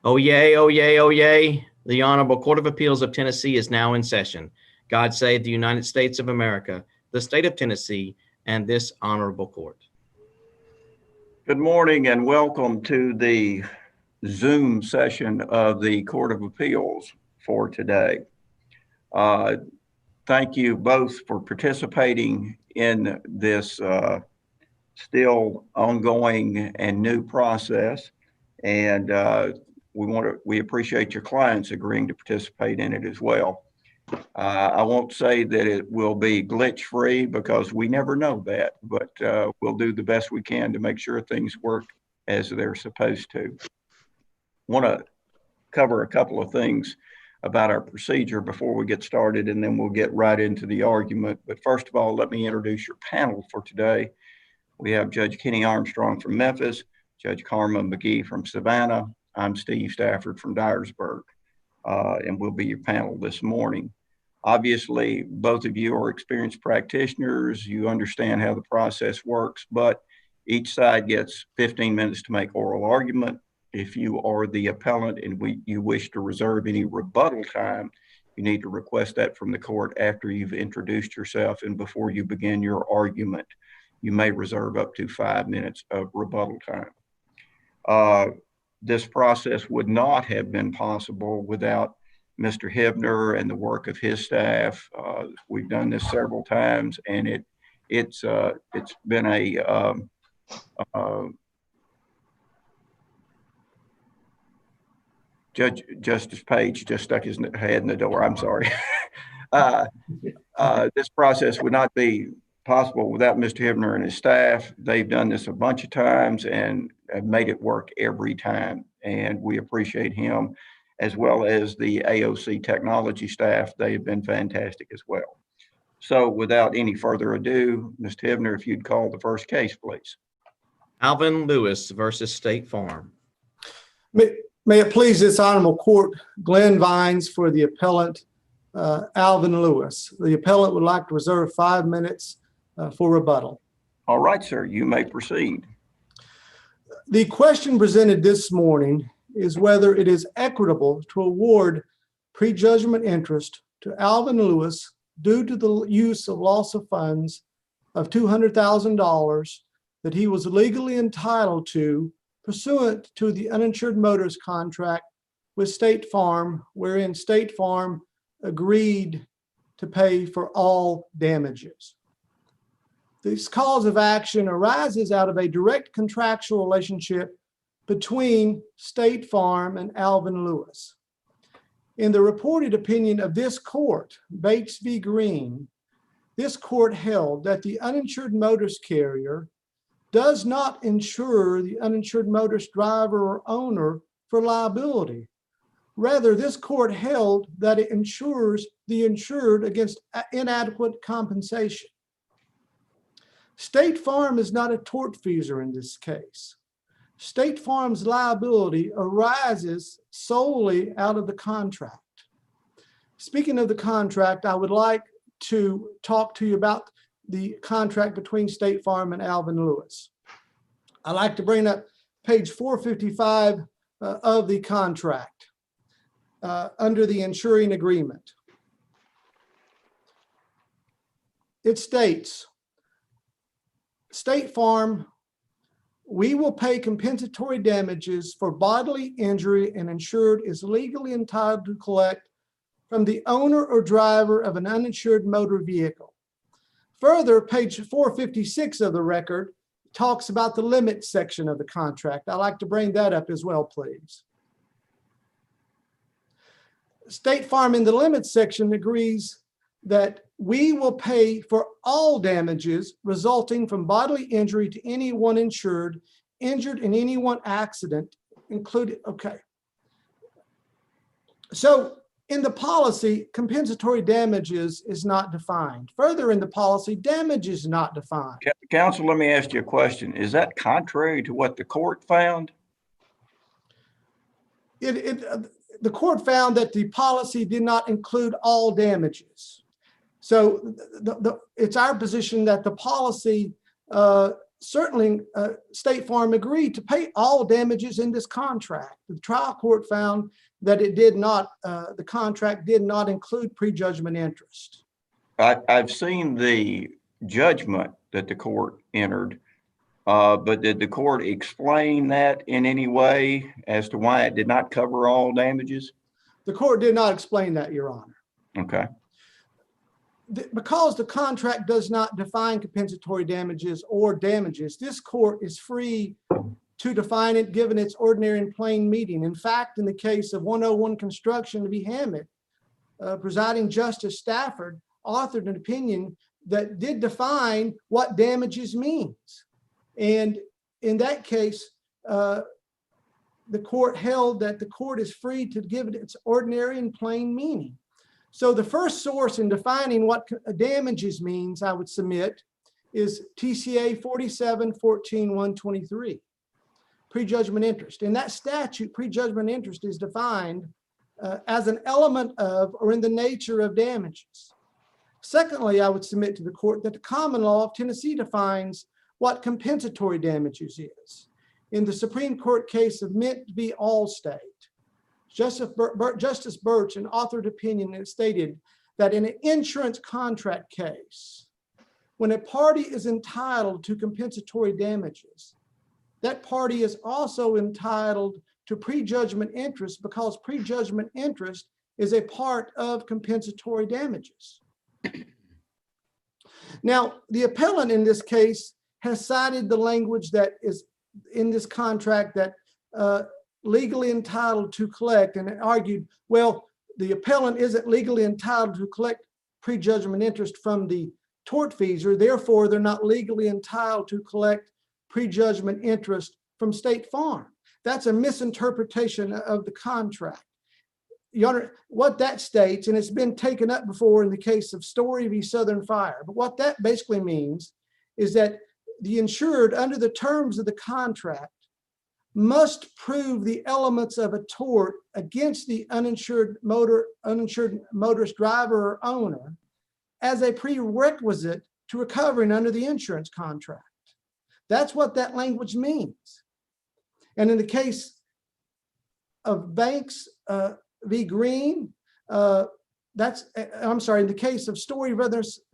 Oh, yay, oh, yay, oh, yay. The Honorable Court of Appeals of Tennessee is now in session. God save the United States of America, the state of Tennessee, and this honorable court. Good morning and welcome to the Zoom session of the Court of Appeals for today. Thank you both for participating in this still ongoing and new process. And we appreciate your clients agreeing to participate in it as well. I won't say that it will be glitch free because we never know that, but we'll do the best we can to make sure things work as they're supposed to. Want to cover a couple of things about our procedure before we get started, and then we'll get right into the argument. But first of all, let me introduce your panel for today. We have Judge Kenny Armstrong from Memphis, Judge Karma McGee from Savannah. I'm Steve Stafford from Dyersburg, and we'll be your panel this morning. Obviously, both of you are experienced practitioners. You understand how the process works, but each side gets 15 minutes to make oral argument. If you are the appellant and you wish to reserve any rebuttal time, you need to request that from the court after you've introduced yourself and before you begin your argument. You may reserve up to 5 minutes of rebuttal time. This process would not have been possible without Mr. Hibner and the work of his staff. We've done this several times, and it's been a Justice Page just stuck his head in the door. I'm sorry. This process would not be possible without Mr. Hibner and his staff. They've done this a bunch of times and have made it work every time, and we appreciate him, as well as the AOC technology staff. They have been fantastic as well. So without any further ado, Mr. Hibner, if you'd call the first case, please. Alvin Lewis versus State Farm. May it please this honorable court, Glenn Vines for the appellant, Alvin Lewis. The appellant would like to reserve 5 minutes for rebuttal. All right, sir, you may proceed. The question presented this morning is whether it is equitable to award prejudgment interest to Alvin Lewis due to the use of loss of funds of $200,000 that he was legally entitled to pursuant to the uninsured motorist contract with State Farm, wherein State Farm agreed to pay for all damages. This cause of action arises out of a direct contractual relationship between State Farm and Alvin Lewis. In the reported opinion of this court, Bates v. Green, this court held that the uninsured motorist carrier does not insure the uninsured motorist driver or owner for liability. Rather, this court held that it insures the insured against inadequate compensation. State Farm is not a tortfeasor in this case. State Farm's liability arises solely out of the contract. Speaking of the contract, I would like to talk to you about the contract between State Farm and Alvin Lewis. I'd like to bring up page 455 of the contract under the insuring agreement. It states, State Farm, we will pay compensatory damages for bodily injury an insured is legally entitled to collect from the owner or driver of an uninsured motor vehicle. Further, page 456 of the record talks about the limit section of the contract. I'd like to bring that up as well, please. State Farm in the limit section agrees that we will pay for all damages resulting from bodily injury to any one insured, injured in any one accident, including, okay. So in the policy, compensatory damages is not defined. Further in the policy, damage is not defined. Counsel, let me ask you a question. Is that contrary to what the court found? The court found that the policy did not include all damages. So it's our position that the policy certainly State Farm agreed to pay all damages in this contract. The trial court found that it did not, the contract did not include prejudgment interest. I've seen the judgment that the court entered, but did the court explain that in any way as to why it did not cover all damages? The court did not explain that, Your Honor. Okay. Because the contract does not define compensatory damages or damages, this court is free to define it given its ordinary and plain meaning. In fact, in the case of 101 Construction v. Hammett, presiding Justice Stafford authored an opinion that did define what damages means. And in that case, the court held that the court is free to give it its ordinary and plain meaning. So the first source in defining what damages means, I would submit, is TCA 47-14-123, prejudgment interest. In that statute, prejudgment interest is defined as an element of or in the nature of damages. Secondly, I would submit to the court that the common law of Tennessee defines what compensatory damages is. In the Supreme Court case of Mint v. Allstate, Justice Birch, an authored opinion, stated that in an insurance contract case, when a party is entitled to compensatory damages, that party is also entitled to prejudgment interest because prejudgment interest is a part of compensatory damages. Now, the appellant in this case has cited the language that is in this contract that legally entitled to collect, and argued, well, the appellant isn't legally entitled to collect prejudgment interest from the tortfeasor, therefore they're not legally entitled to collect prejudgment interest from State Farm. That's a misinterpretation of the contract. Your Honor, what that states, and it's been taken up before in the case of Story v. Southern Fire, but what that basically means is that the insured, under the terms of the contract, must prove the elements of a tort against the uninsured motorist driver or owner as a prerequisite to recovering under the insurance contract. That's what that language means. And in the case of Banks v. Green, in the case of Story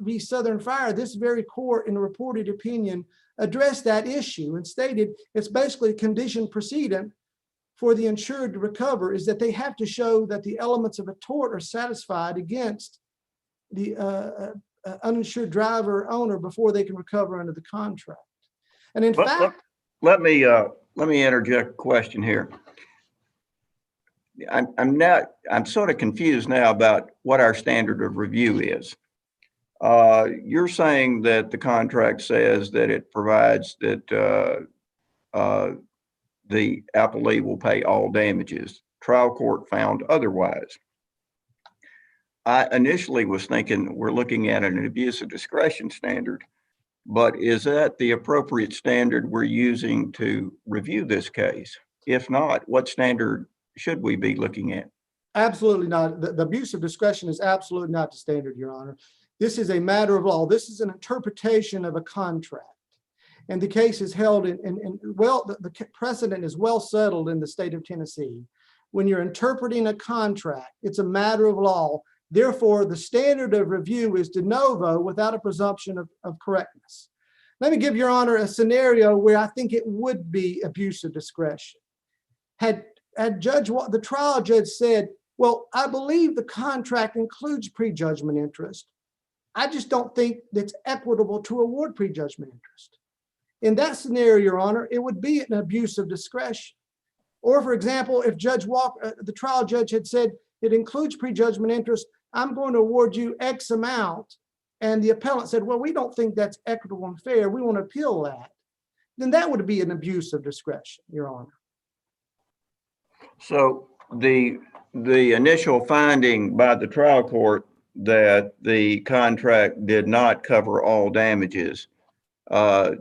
v. Southern Fire, this very court in a reported opinion addressed that issue and stated it's basically a condition precedent for the insured to recover is that they have to show that the elements of a tort are satisfied against the uninsured driver or owner before they can recover under the contract. And in fact, let me interject a question here. I'm sort of confused now about what our standard of review is. You're saying that the contract says that it provides that the appellee will pay all damages. Trial court found otherwise. I initially was thinking we're looking at an abuse of discretion standard, but is that the appropriate standard we're using to review this case? If not, what standard should we be looking at? Absolutely not. The abuse of discretion is absolutely not the standard, Your Honor. This is a matter of law. This is an interpretation of a contract. And the case is held the precedent is well settled in the state of Tennessee. When you're interpreting a contract, it's a matter of law. Therefore, the standard of review is de novo without a presumption of correctness. Let me give Your Honor a scenario where I think it would be abuse of discretion. Had the trial judge said, well, I believe the contract includes prejudgment interest. I just don't think that's equitable to award prejudgment interest. In that scenario, Your Honor, it would be an abuse of discretion. Or, for example, if the trial judge had said it includes prejudgment interest, I'm going to award you X amount, and the appellant said, well, we don't think that's equitable and fair, we want to appeal that, then that would be an abuse of discretion, Your Honor. So the initial finding by the trial court that the contract did not cover all damages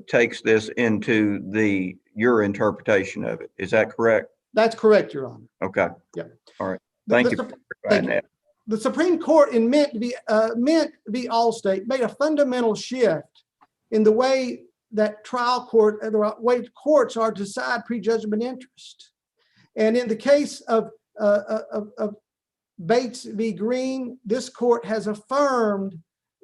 takes this into your interpretation of it. Is that correct? That's correct, Your Honor. Okay. Yeah. All right. Thank you for clarifying that. The Supreme Court in Mint v. Allstate made a fundamental shift in the way that trial court, the way courts are to decide prejudgment interest. And in the case of Bates v. Green, this court has affirmed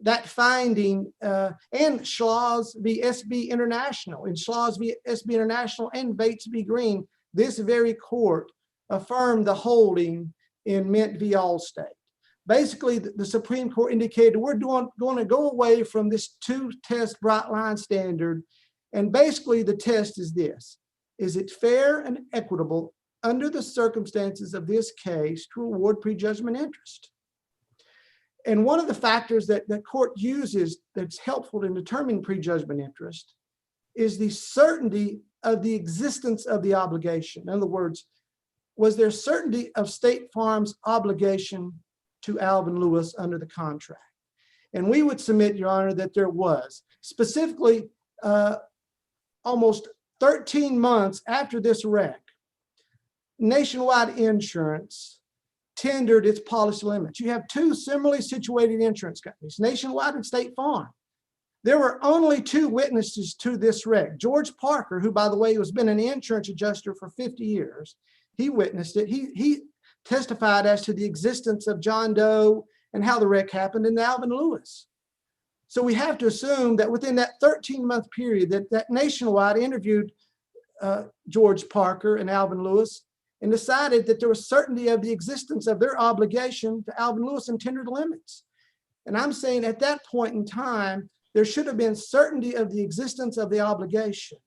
that finding, and Schloss v. SB International. In Schloss v. SB International and Bates v. Green, this very court affirmed the holding in Mint v. Allstate. Basically, the Supreme Court indicated we're going to go away from this two-test bright line standard. And basically, the test is this: is it fair and equitable under the circumstances of this case to award prejudgment interest? And one of the factors that the court uses that's helpful in determining prejudgment interest is the certainty of the existence of the obligation. In other words, was there certainty of State Farm's obligation to Alvin Lewis under the contract? And we would submit, Your Honor, that there was. Specifically, almost 13 months after this wreck, Nationwide Insurance tendered its policy limits. You have two similarly situated insurance companies, Nationwide and State Farm. There were only two witnesses to this wreck. George Parker, who, by the way, has been an insurance adjuster for 50 years, he witnessed it. He testified as to the existence of John Doe and how the wreck happened, and Alvin Lewis. So we have to assume that within that 13-month period that Nationwide interviewed George Parker and Alvin Lewis and decided that there was certainty of the existence of their obligation to Alvin Lewis and tendered limits. And I'm saying at that point in time, there should have been certainty of the existence of the obligation.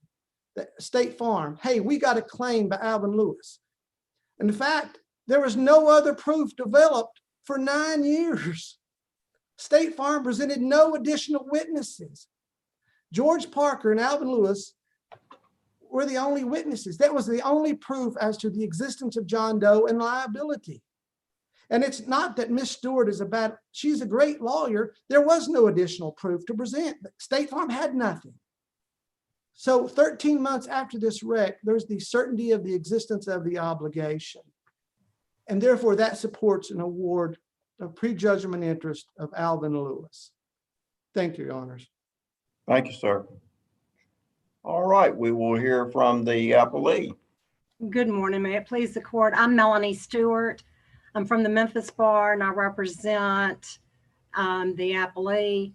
That State Farm, hey, we got a claim by Alvin Lewis. In fact, there was no other proof developed for 9 years. State Farm presented no additional witnesses. George Parker and Alvin Lewis were the only witnesses. That was the only proof as to the existence of John Doe and liability. And it's not that Miss Stewart is a bad, she's a great lawyer. There was no additional proof to present. State Farm had nothing. So 13 months after this wreck, there's the certainty of the existence of the obligation. And therefore that supports an award of prejudgment interest of Alvin Lewis. Thank you, Your Honors. Thank you, sir. All right, we will hear from the appellee. Good morning, may it please the court. I'm Melanie Stewart. I'm from the Memphis Bar and I represent the appellee.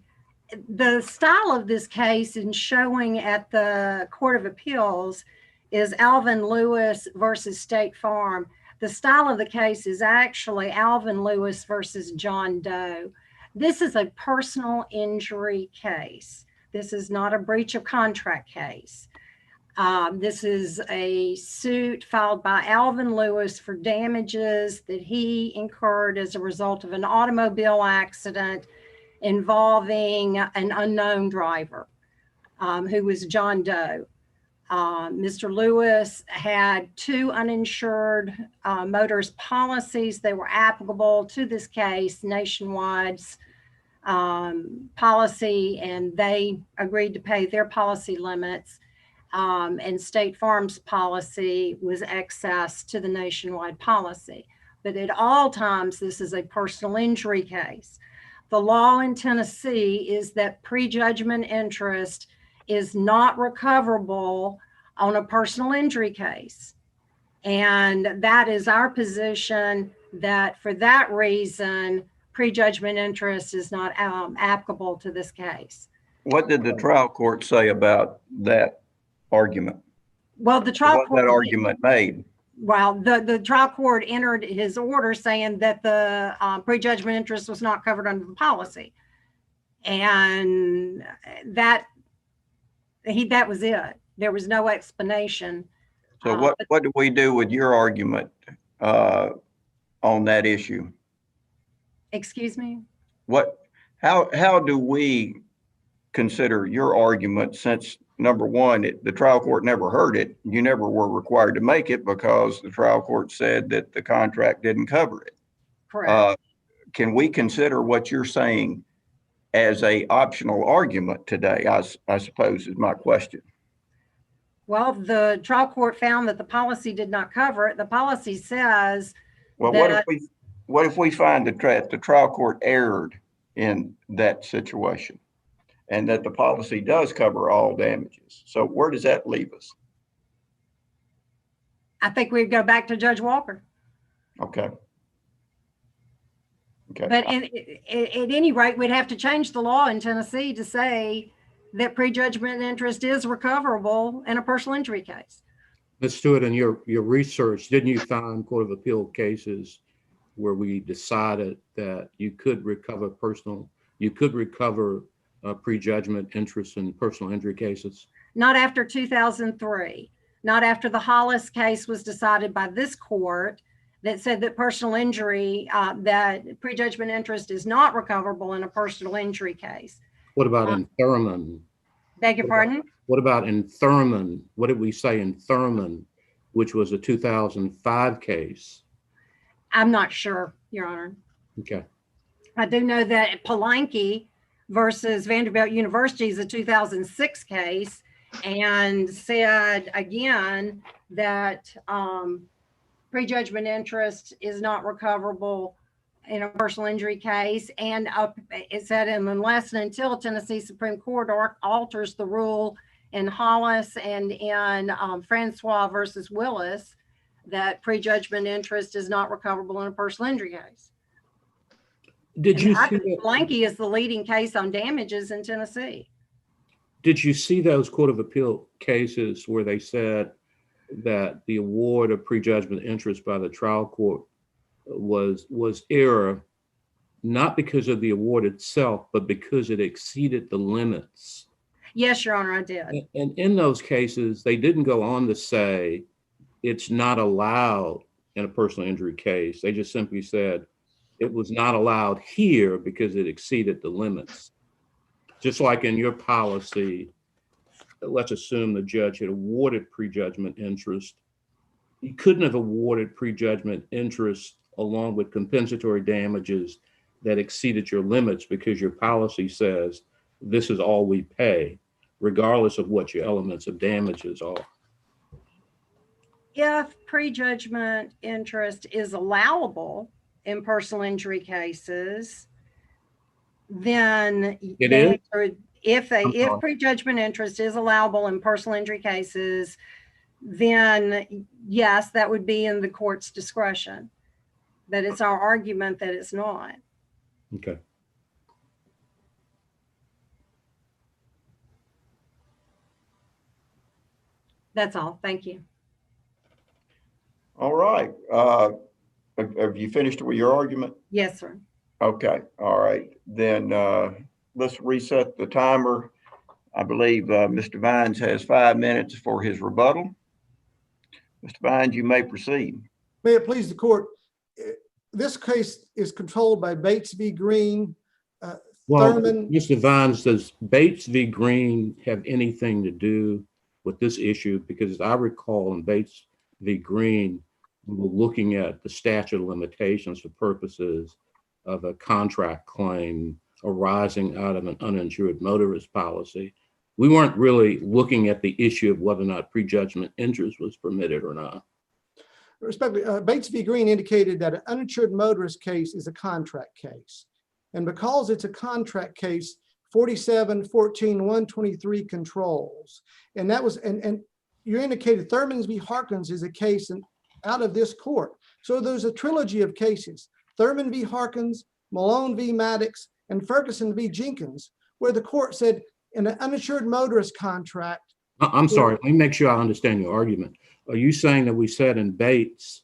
The style of this case in showing at the Court of Appeals is Alvin Lewis versus State Farm. The style of the case is actually Alvin Lewis versus John Doe. This is a personal injury case. This is not a breach of contract case. This is a suit filed by Alvin Lewis for damages that he incurred as a result of an automobile accident involving an unknown driver who was John Doe. Mr. Lewis had two uninsured motorist policies. They were applicable to this case, Nationwide's policy, and they agreed to pay their policy limits. And State Farm's policy was excess to the Nationwide policy. But at all times, this is a personal injury case. The law in Tennessee is that prejudgment interest is not recoverable on a personal injury case. And that is our position, that for that reason, prejudgment interest is not applicable to this case. What did the trial court say about that argument? Well, the trial court, that argument made? Well, the trial court entered his order saying that the prejudgment interest was not covered under the policy. And that was it. There was no explanation. So what do we do with your argument on that issue? Excuse me? How do we consider your argument, since number one, the trial court never heard it, you never were required to make it because the trial court said that the contract didn't cover it? Correct. Can we consider what you're saying as a optional argument today, I suppose is my question. Well, the trial court found that the policy did not cover it. The policy says, well, what if we find that the trial court erred in that situation and that the policy does cover all damages. So where does that leave us? I think we'd go back to Judge Walker. Okay. Okay. But at any rate, we'd have to change the law in Tennessee to say that prejudgment interest is recoverable in a personal injury case. Ms. Stewart, in your research, didn't you find Court of Appeal cases where we decided that you could recover prejudgment interest in personal injury cases? Not after 2003, not after the Hollis case was decided by this court that said that personal injury, that prejudgment interest is not recoverable in a personal injury case. What about in Thurman? Beg your pardon? What about in Thurman? What did we say in Thurman, which was a 2005 case? I'm not sure, Your Honor. Okay. I do know that Palanke versus Vanderbilt University is a 2006 case and said again that prejudgment interest is not recoverable in a personal injury case. And it said, unless and until Tennessee Supreme Court alters the rule in Hollis and in Francois versus Willis, that prejudgment interest is not recoverable in a personal injury case. Did you I see think Palanke is the leading case on damages in Tennessee. Did you see those Court of Appeal cases where they said that the award of prejudgment interest by the trial court was error, not because of the award itself, but because it exceeded the limits? Yes, Your Honor, I did. And in those cases, they didn't go on to say it's not allowed in a personal injury case. They just simply said it was not allowed here because it exceeded the limits. Just like in your policy, let's assume the judge had awarded prejudgment interest. He couldn't have awarded prejudgment interest along with compensatory damages that exceeded your limits because your policy says this is all we pay, regardless of what your elements of damages are. If prejudgment interest is allowable in personal injury cases, then if prejudgment interest is allowable in personal injury cases, then yes, that would be in the court's discretion. But it's our argument that it's not. Okay. That's all. Thank you. All right. Have you finished with your argument? Yes, sir. Okay. All right. Then let's reset the timer. I believe Mr. Vines has 5 minutes for his rebuttal. Mr. Vines, you may proceed. May it please the court, this case is controlled by Bates v. Green. Well, Thurman. Mr. Vines, does Bates v. Green have anything to do with this issue? Because as I recall in Bates v. Green, we were looking at the statute of limitations for purposes of a contract claim arising out of an uninsured motorist policy. We weren't really looking at the issue of whether or not prejudgment interest was permitted or not. Respectively, Bates v. Green indicated that an uninsured motorist case is a contract case. And because it's a contract case, 47-14-123 controls. And that was, and you indicated Thurman v. Harkins is a case out of this court. So there's a trilogy of cases, Thurman v. Harkins, Malone v. Maddox, and Ferguson v. Jenkins, where the court said in an uninsured motorist contract. I'm sorry, let me make sure I understand your argument. Are you saying that we said in Bates,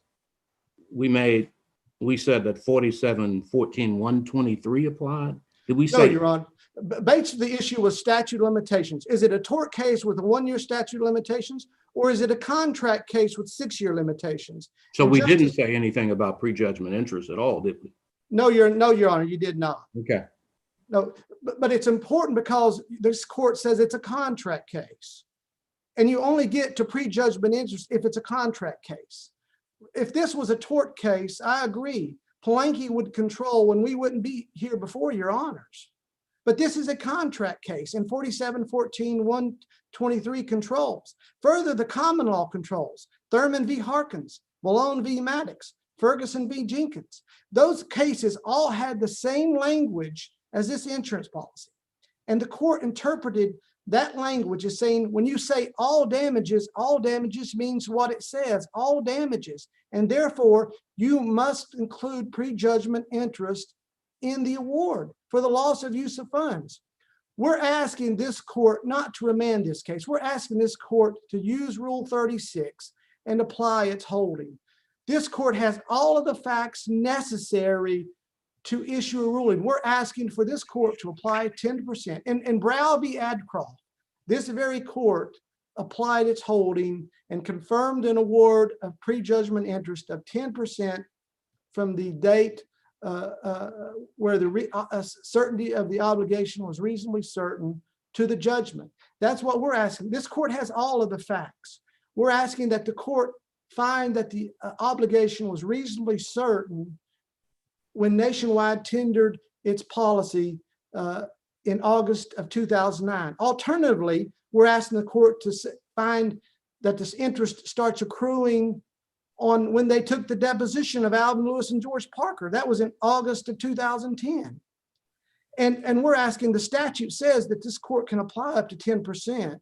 we said that 47-14-123 applied? Did we say? No, Your Honor. Bates, the issue was statute of limitations. Is it a tort case with a 1-year statute of limitations, or is it a contract case with 6-year limitations? So and we didn't say anything about prejudgment interest at all, did we? No, Your Honor, you did not. Okay. No, but it's important because this court says it's a contract case. And you only get to prejudgment interest if it's a contract case. If this was a tort case, I agree. Palanke would control when we wouldn't be here before, Your Honors. But this is a contract case, and 47-14-123 controls. Further, the common law controls. Thurman v. Harkins, Malone v. Maddox, Ferguson v. Jenkins. Those cases all had the same language as this insurance policy. And the court interpreted that language as saying, when you say all damages means what it says, all damages. And therefore, you must include prejudgment interest in the award for the loss of use of funds. We're asking this court not to remand this case. We're asking this court to use Rule 36 and apply its holding. This court has all of the facts necessary to issue a ruling. We're asking for this court to apply 10%. In Brow v. Adcroft, this very court applied its holding and confirmed an award of prejudgment interest of 10% from the date where the certainty of the obligation was reasonably certain to the judgment. That's what we're asking. This court has all of the facts. We're asking that the court find that the obligation was reasonably certain when Nationwide tendered its policy in August of 2009. Alternatively, we're asking the court to find that this interest starts accruing on when they took the deposition of Alvin Lewis and George Parker. That was in August of 2010. And we're asking, the statute says that this court can apply up to 10%.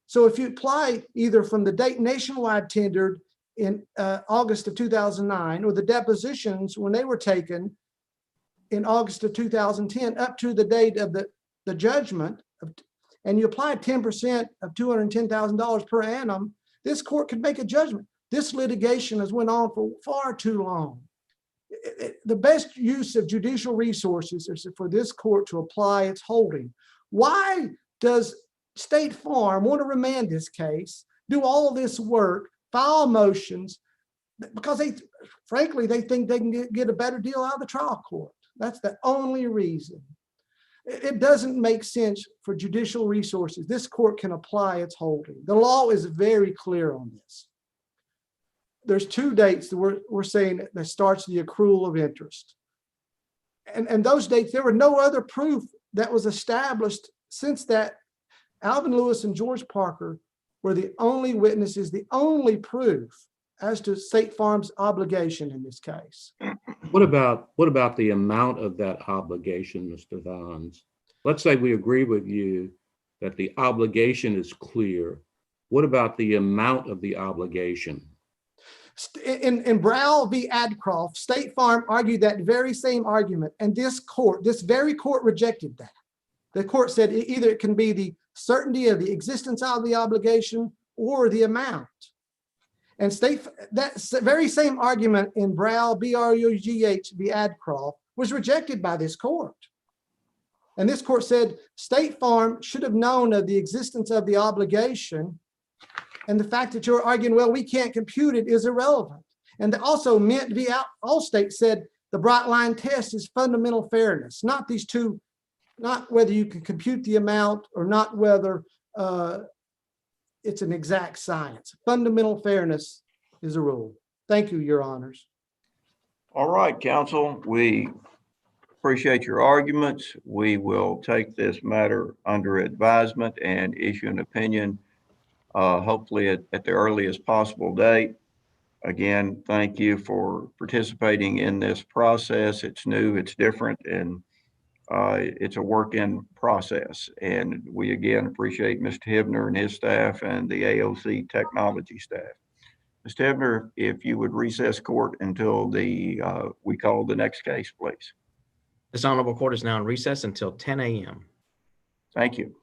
So if you apply either from the date Nationwide tendered in August of 2009, or the depositions when they were taken in August of 2010 up to the date of the judgment, and you apply 10% of $210,000 per annum, this court could make a judgment. This litigation has went on for far too long. The best use of judicial resources is for this court to apply its holding. Why does State Farm want to remand this case, do all this work, file motions? Because frankly, they think they can get a better deal out of the trial court. That's the only reason. It doesn't make sense for judicial resources. This court can apply its holding. The law is very clear on this. There's two dates that we're saying that starts the accrual of interest. And those dates, there were no other proof that was established since that. Alvin Lewis and George Parker were the only witnesses, the only proof as to State Farm's obligation in this case. What about the amount of that obligation, Mr. Vons? Let's say we agree with you that the obligation is clear. What about the amount of the obligation? In Brow v. Adcroft, State Farm argued that very same argument, and this very court rejected that. The court said either it can be the certainty of the existence of the obligation or the amount. And that very same argument in Brow, B-R-U-G-H v. Adcroft, was rejected by this court. And this court said State Farm should have known of the existence of the obligation, and the fact that you're arguing, well, we can't compute it, is irrelevant. And also Mint v. Allstate said the bright line test is fundamental fairness, not these two, not whether you can compute the amount or not whether it's an exact science. Fundamental fairness is a rule. Thank you, Your Honors. All right, counsel, we appreciate your arguments. We will take this matter under advisement and issue an opinion, hopefully at the earliest possible date. Again, thank you for participating in this process. It's new, it's different, and it's a work in process. And we again appreciate Mr. Hibner and his staff and the AOC technology staff. Mr. Hibner, if you would recess court until we call the next case, please. This honorable court is now in recess until 10 a.m. Thank you.